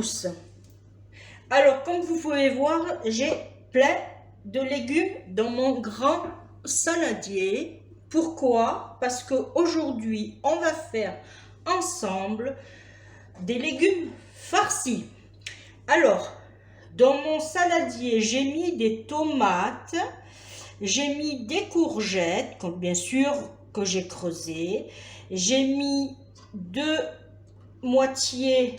tous. Alors, comme vous pouvez voir, j'ai plein de légumes dans mon grand saladier. Pourquoi? Parce qu'aujourd'hui, on va faire ensemble des légumes farcis. Alors, dans mon saladier, j'ai mis des tomates, j'ai mis des courgettes, bien sûr, que j'ai creusées. J'ai mis 2 moitiés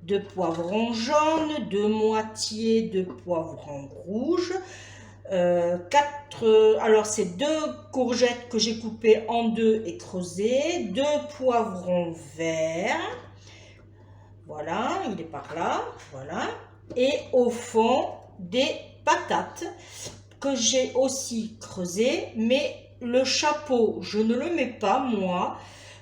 de poivrons jaunes, 2 moitiés de poivrons rouges, 4, alors c'est 2 courgettes que j'ai coupées en 2 et creusées, 2 poivrons verts, voilà, il est par là, voilà, et au fond des patates que j'ai aussi creusées, mais le chapeau, je ne le mets pas moi,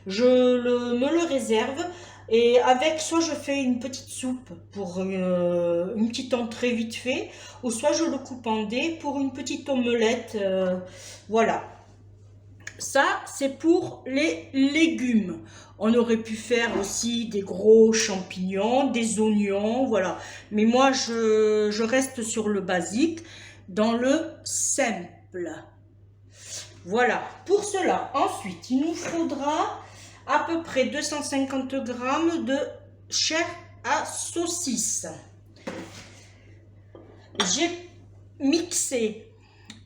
me le réserve. Et avec, soit je fais une petite soupe pour une petite entrée vite fait, ou soit je le coupe en dés pour une petite omelette. Voilà. Ça, c'est pour les légumes. On aurait pu faire aussi des gros champignons, des oignons, voilà. Mais moi, je reste sur le basique, dans le simple. Voilà. Pour cela, ensuite, il nous faudra à peu près 250 g de chair à saucisse. J'ai mixé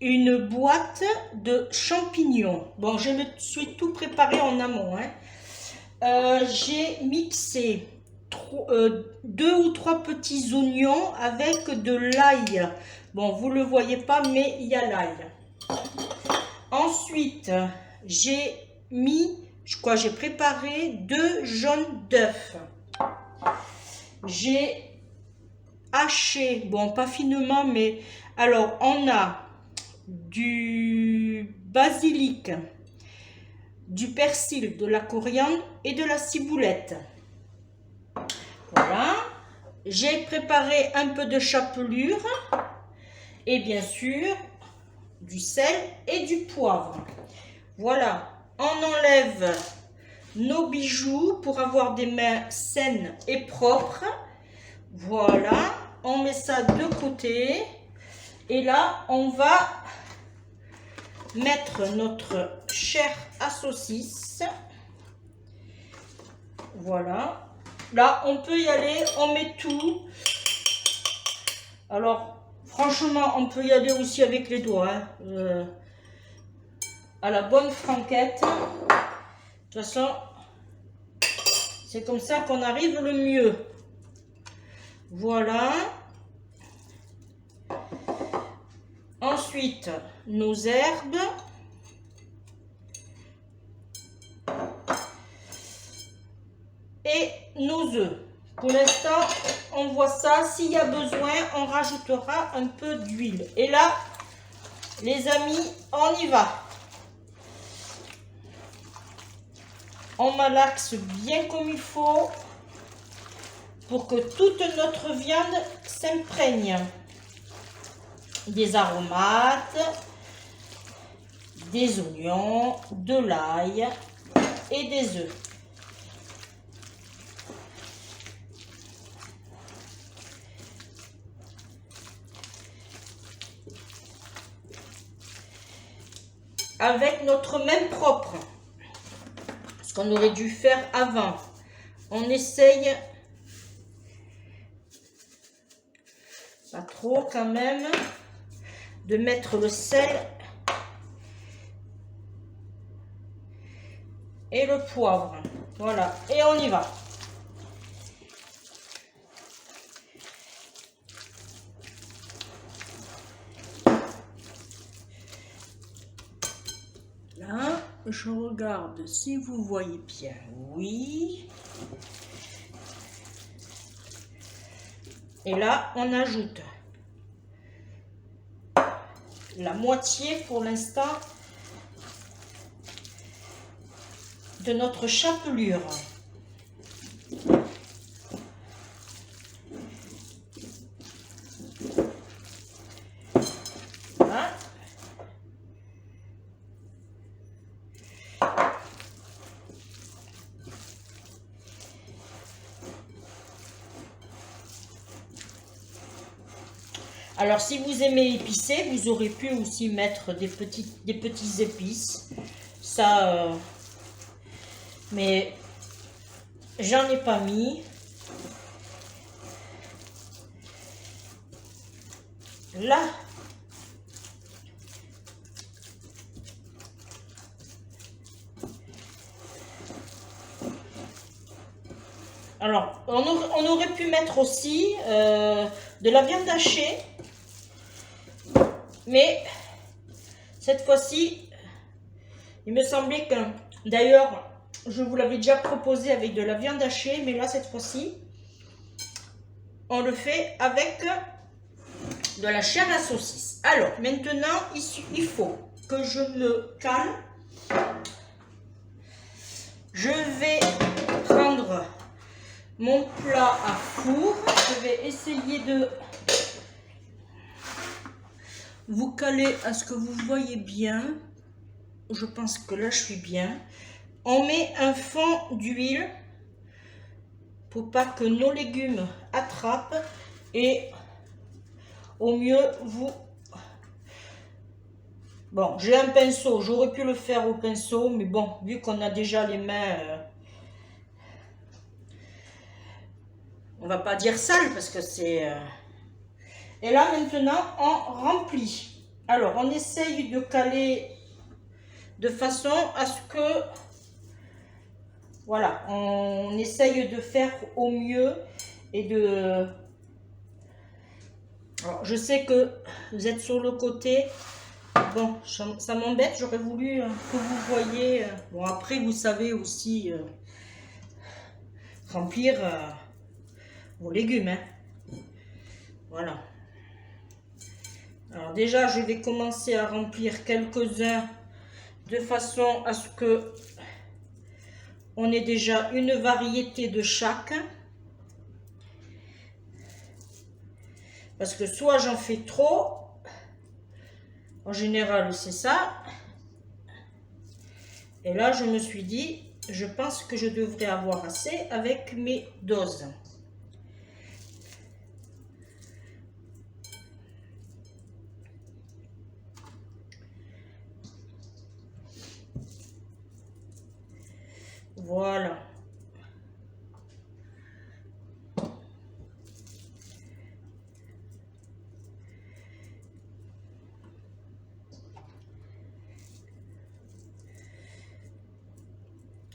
une boîte de champignons. Bon, je me suis tout préparé en amont. J'ai mixé 2 ou 3 petits oignons avec de l'ail. Bon, vous ne le voyez pas, mais il y a l'ail. Ensuite, j'ai préparé 2 jaunes d'œufs. J'ai haché, bon pas finement, mais alors on a du basilic, du persil, de la coriandre et de la ciboulette. Voilà. J'ai préparé un peu de chapelure et bien sûr du sel et du poivre. Voilà. On enlève nos bijoux pour avoir des mains saines et propres. Voilà, on met ça de côté. Et là, on va mettre notre chair à saucisse. Voilà. Là, on peut y aller, on met tout. Alors, franchement, on peut y aller aussi avec les doigts. À la bonne franquette. De toute façon, c'est comme ça qu'on arrive le mieux. Voilà. Ensuite, nos herbes. Et nos œufs. Pour l'instant, on voit ça. S'il y a besoin, on rajoutera un peu d'huile. Et là, les amis, on y va. On malaxe bien comme il faut pour que toute notre viande s'imprègne. Des aromates, des oignons, de l'ail et des œufs. Avec notre main propre. Ce qu'on aurait dû faire avant. On essaye, pas trop quand même, de mettre le sel et le poivre. Voilà, et on y va. Là, je regarde si vous voyez bien. Oui. Et là, on ajoute la moitié pour l'instant de notre chapelure. Voilà. Alors, si vous aimez épicé, vous aurez pu aussi mettre des petits épices. Ça, mais j'en ai pas mis. Là, alors, on aurait pu mettre aussi de la viande hachée, mais cette fois-ci, il me semblait que, d'ailleurs, je vous l'avais déjà proposé avec de la viande hachée, mais là, cette fois-ci, on le fait avec de la chair à saucisse. Alors, maintenant, il faut que je me cale. Je vais prendre mon plat à four. Je vais essayer de vous caler à ce que vous voyez bien. Je pense que là, je suis bien. On met un fond d'huile pour pas que nos légumes attrapent. Et au mieux, vous... Bon, j'ai un pinceau. J'aurais pu le faire au pinceau. Mais bon, vu qu'on a déjà les mains... on va pas dire sale parce que c'est... Et là, maintenant, on remplit. Alors, on essaye de caler de façon à ce que... Voilà, on essaye de faire au mieux et de... Alors, je sais que vous êtes sur le côté. Bon, ça m'embête. J'aurais voulu que vous voyez... Bon, après, vous savez aussi remplir vos légumes. Hein. Voilà. Alors déjà, je vais commencer à remplir quelques-uns de façon à ce que on ait déjà une variété de chaque. Parce que soit j'en fais trop, en général c'est ça. Et là, je me suis dit, je pense que je devrais avoir assez avec mes doses. Voilà.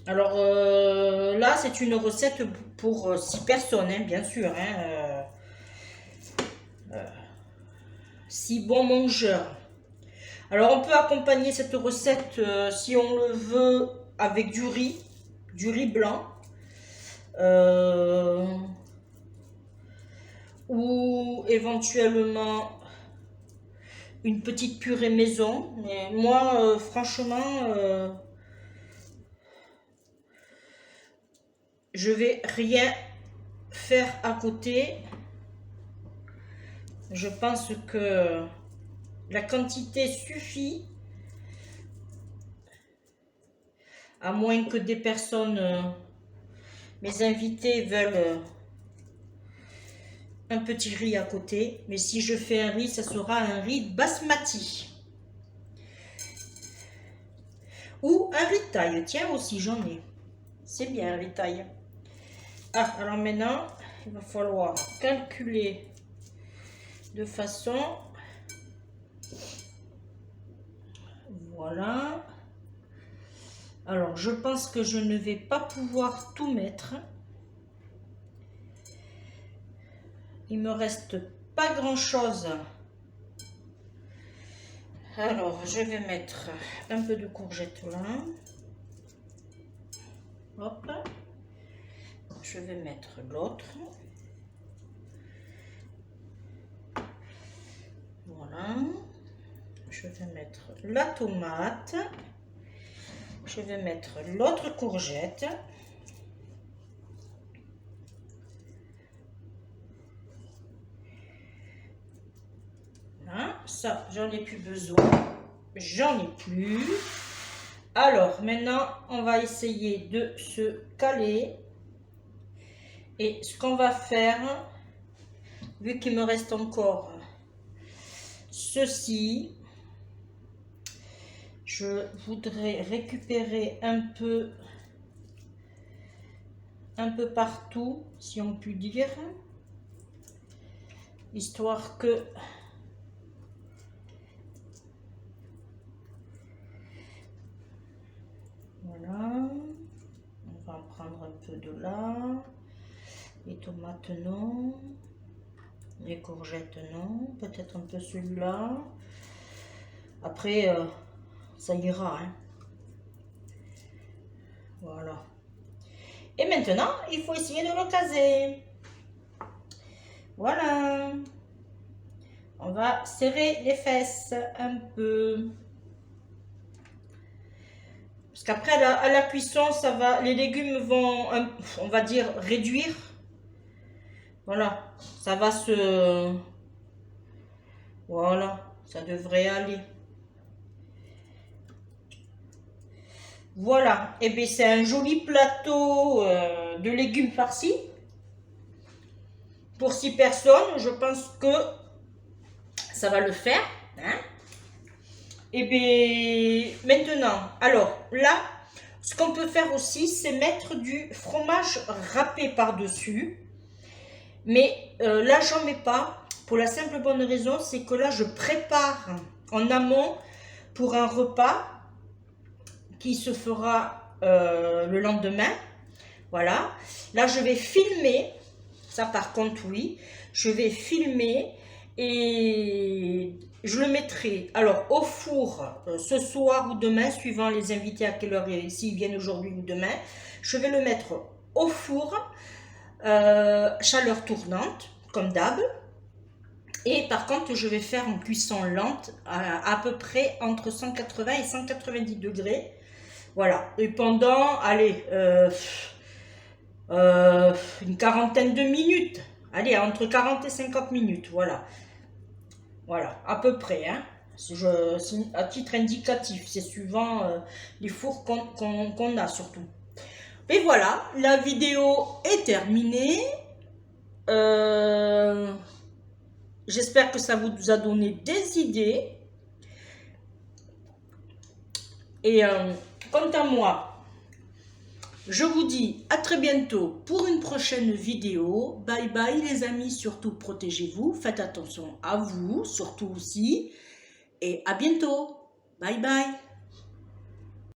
Alors là, c'est une recette pour 6 personnes, hein, bien sûr. Hein, 6 bons mangeurs. Alors, on peut accompagner cette recette, si on le veut, avec du riz blanc. Ou éventuellement une petite purée maison. Mais moi, franchement, je vais rien faire à côté. Je pense que la quantité suffit, à moins que des personnes, mes invités veulent un petit riz à côté. Mais si je fais un riz, ça sera un riz basmati. Ou un riz taille. Tiens, aussi, j'en ai. C'est bien, un riz taille. Ah, alors maintenant, il va falloir calculer de façon... Voilà. Alors, je pense que je ne vais pas pouvoir tout mettre. Il me reste pas grand-chose. Alors, je vais mettre un peu de courgette là. Hop. Je vais mettre l'autre. Voilà. Je vais mettre la tomate. Je vais mettre l'autre courgette. Voilà. Ça, j'en ai plus besoin. J'en ai plus. Alors, maintenant, on va essayer de se caler. Et ce qu'on va faire, vu qu'il me reste encore ceci. Je voudrais récupérer un peu partout, si on peut dire, histoire que voilà, on va en prendre un peu de là, les tomates non, les courgettes non, peut-être un peu celui-là, après ça ira, hein. Voilà. Et maintenant, il faut essayer de le caser. Voilà. On va serrer les fesses un peu. Parce qu'après, à la cuisson, ça va, les légumes vont, on va dire, réduire. Voilà. Ça va se... Voilà. Ça devrait aller. Voilà. Et bien, c'est un joli plateau de légumes farcis. Pour 6 personnes, je pense que ça va le faire. Hein? Et bien, maintenant, alors là, ce qu'on peut faire aussi, c'est mettre du fromage râpé par-dessus. Mais là, j'en mets pas. Pour la simple bonne raison, c'est que là, je prépare en amont pour un repas qui se fera le lendemain. Voilà. Là, je vais filmer. Ça, par contre, oui. Je vais filmer et je le mettrai alors au four ce soir ou demain, suivant les invités à quelle heure, s'ils viennent aujourd'hui ou demain. Je vais le mettre au four, chaleur tournante, comme d'hab. Et par contre, je vais faire une cuisson lente, à peu près entre 180 et 190 degrés. Voilà. Et pendant, allez, une quarantaine de minutes. Allez, entre 40 et 50 minutes, voilà. Voilà, à peu près, hein. À titre indicatif, c'est suivant les fours qu'on a surtout. Et voilà, la vidéo est terminée. J'espère que ça vous a donné des idées. Et quant à moi, je vous dis à très bientôt pour une prochaine vidéo. Bye bye les amis, surtout protégez-vous, faites attention à vous, surtout aussi. Et à bientôt. Bye bye.